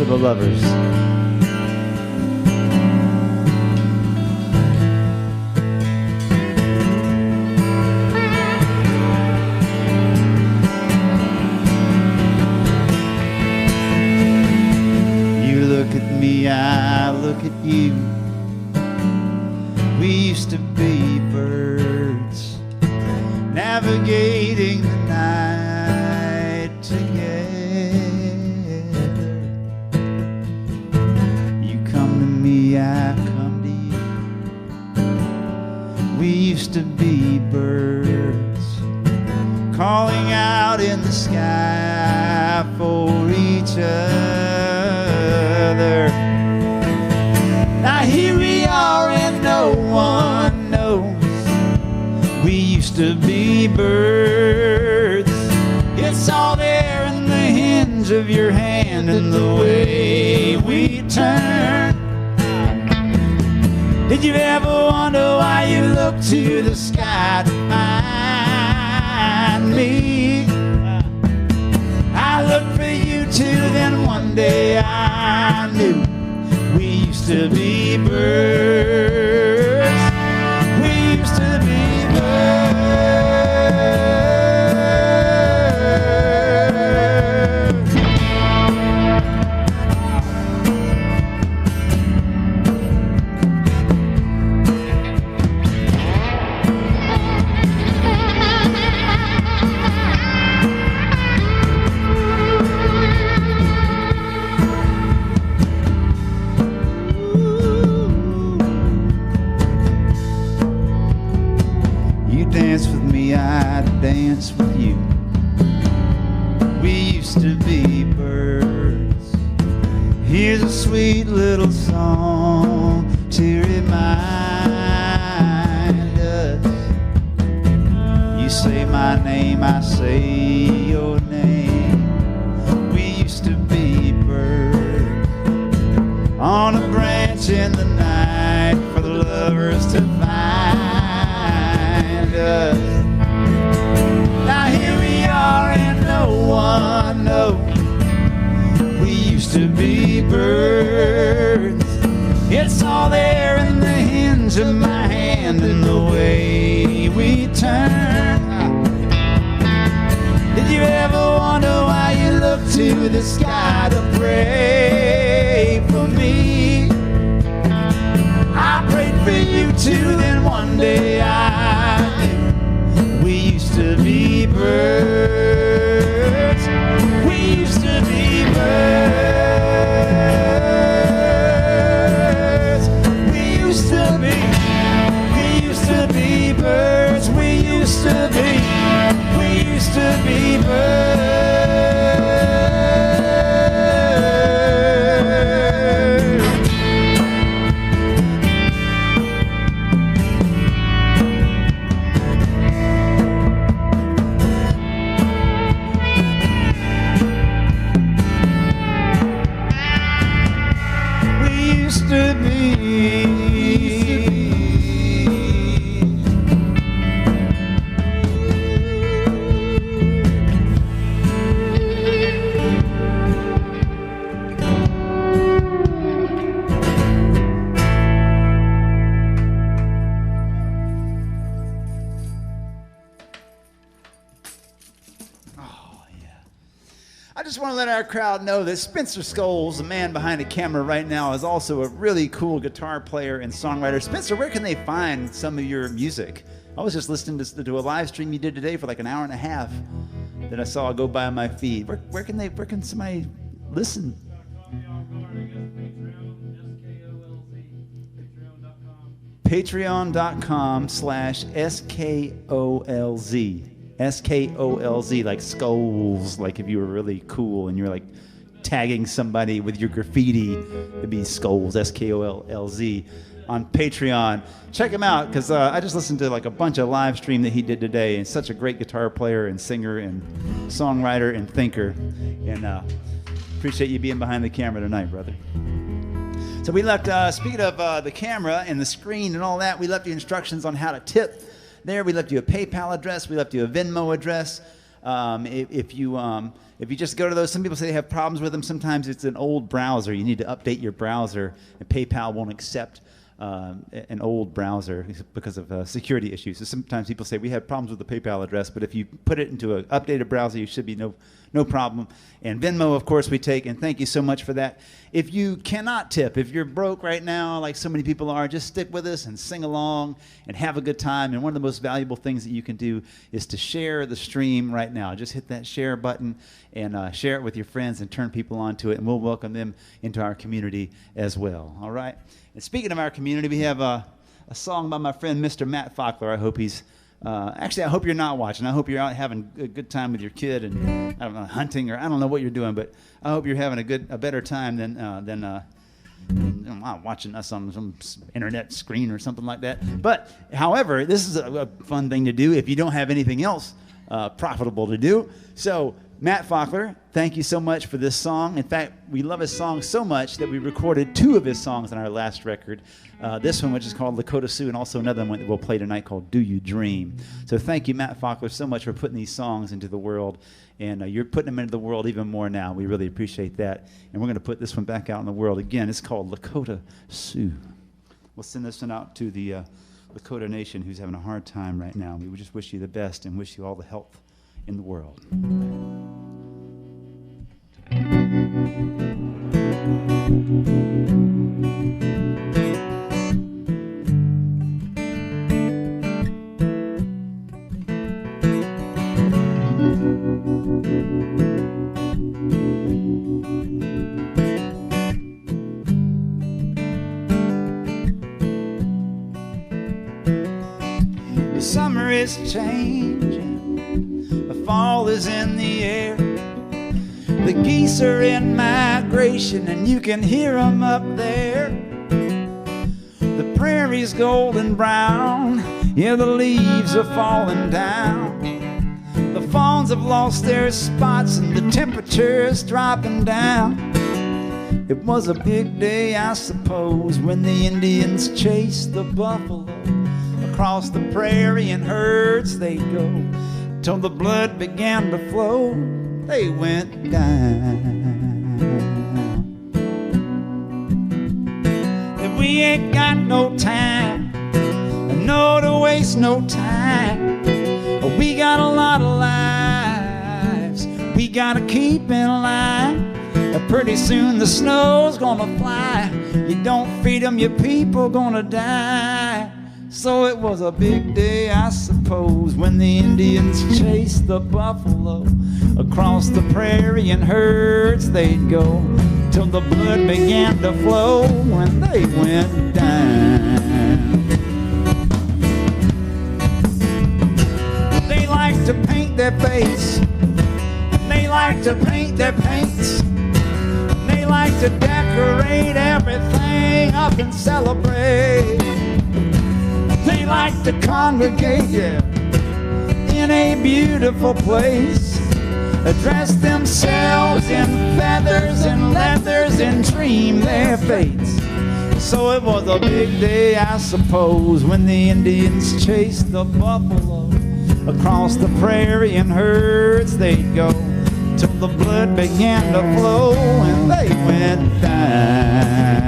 the lovers. You look at me, I look at you. We used to be birds, navigating the night together. You come to me, I come to you. We used to be birds, calling out in the sky for each other. Now here we are and no one knows. We used to be birds. It's all there in the hinge of your hand and the way we turn. Did you ever wonder why you look to the sky to find me? I looked for you too, then one day I knew we used to be birds. We used to be birds. Dance with me, I'd dance with you. We used to be birds. Here's a sweet little song to remind us. You say my name, I say your name. We used to be birds on a branch in the night for the lovers to find us. Now here we are and no one knows. We used to be birds. It's all there in the hinge of my hand and the way we turn. Did you ever wonder why you look to the sky to pray for me? I prayed for you too, then one day I knew we used to be birds. We used to be birds. We used to be birds. We used to be birds. I just want to let our crowd know that Spencer Scholes, the man behind the camera right now, is also a really cool guitar player and songwriter. Spencer, where can they find some of your music? I was just listening to a live stream you did today for like an hour and a half that I saw go by on my feed. Where can somebody listen? Patreon.com/SKOLZ. SKOLZ, like skulls, like if you were really cool and you're like tagging somebody with your graffiti, it'd be skulls, SKOLZ, on Patreon. Check him out, because I just listened to like a bunch of live stream that he did today, and such a great guitar player and singer and songwriter and thinker, and appreciate you being behind the camera tonight, brother. So we left, speaking of the camera and the screen and all that, we left you instructions on how to tip there. We left you a PayPal address. We left you a Venmo address. If you just go to those, some people say they have problems with them. Sometimes it's an old browser. You need to update your browser, and PayPal won't accept an old browser because of security issues. So sometimes people say we have problems with the PayPal address, but if you put it into an updated browser, you should be no problem. And Venmo, of course, we take, and thank you so much for that. If you cannot tip, if you're broke right now, like so many people are, just stick with us and sing along and have a good time. And one of the most valuable things that you can do is to share the stream right now. Just hit that share button and share it with your friends and turn people onto it, and we'll welcome them into our community as well. All right? And speaking of our community, we have a song by my friend Mr. Matt Fockler. I hope he's actually, I hope you're not watching. I hope you're out having a good time with your kid and I don't know, hunting, or I don't know what you're doing, but I hope you're having a better time than watching us on some internet screen or something like that. But however, this is a fun thing to do if you don't have anything else profitable to do. So Matt Fockler, thank you so much for this song. In fact, we love his song so much that we recorded 2 of his songs on our last record. This one, which is called Lakota Sioux, and also another one that we'll play tonight called Do You Dream. So thank you, Matt Fockler, so much for putting these songs into the world. And you're putting them into the world even more now. We really appreciate that. And we're going to put this one back out in the world again. It's called Lakota Sioux. We'll send this one out to the Lakota Nation who's having a hard time right now. We just wish you the best and wish you all the health in the world. The summer is changing, the fall is in the air. The geese are in migration and you can hear them up there. The prairie's golden brown, yeah, the leaves are falling down. The fawns have lost their spots and the temperature's dropping down. It was a big day, I suppose, when the Indians chased the buffalo. Across the prairie in herds they'd go, till the blood began to flow. They went down. And we ain't got no time, no to waste no time. We got a lot of lives we gotta keep in line. Pretty soon the snow's gonna fly. You don't feed them, your people gonna die. So it was a big day, I suppose, when the Indians chased the buffalo. Across the prairie in herds they'd go, till the blood began to flow when they went down. They like to paint their face, and they like to paint their paints, and they like to decorate everything up and celebrate. They like to congregate, yeah, in a beautiful place. Dress themselves in feathers and leathers and dream their fates. So it was a big day, I suppose, when the Indians chased the buffalo. Across the prairie in herds they'd go, till the blood began to flow and they went down.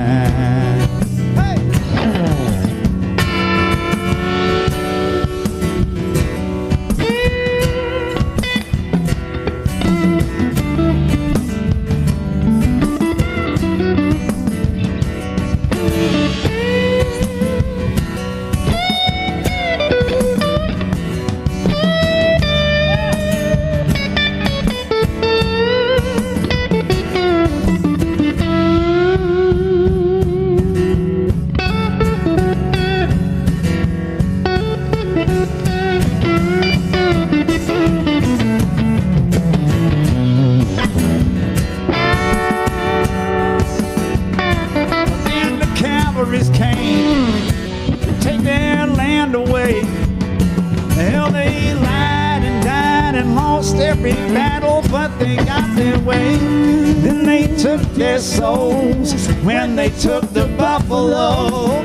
Souls when they took the buffalo.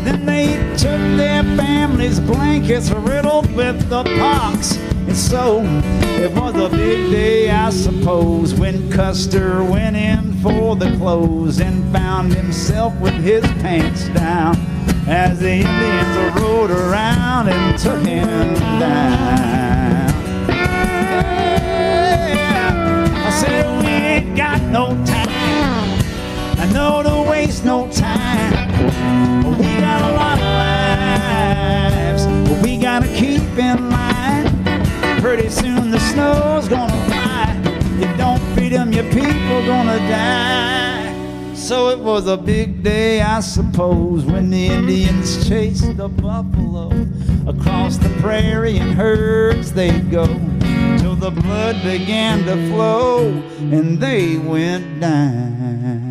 Then they took their families' blankets riddled with the pox And so it was a big day, I suppose, when Custer went in for the clothes and found himself with his pants down as the Indians rode around and took him down. Yeah. I said, we ain't got no time, I know to waste no time. We got a lot of lives, but we gotta keep in line. Pretty soon the snow's gonna fly. You don't feed them, your people gonna die. So it was a big day, I suppose, when the Indians chased the buffalo. Across the prairie in herds they'd go, till the blood began to flow and they went down.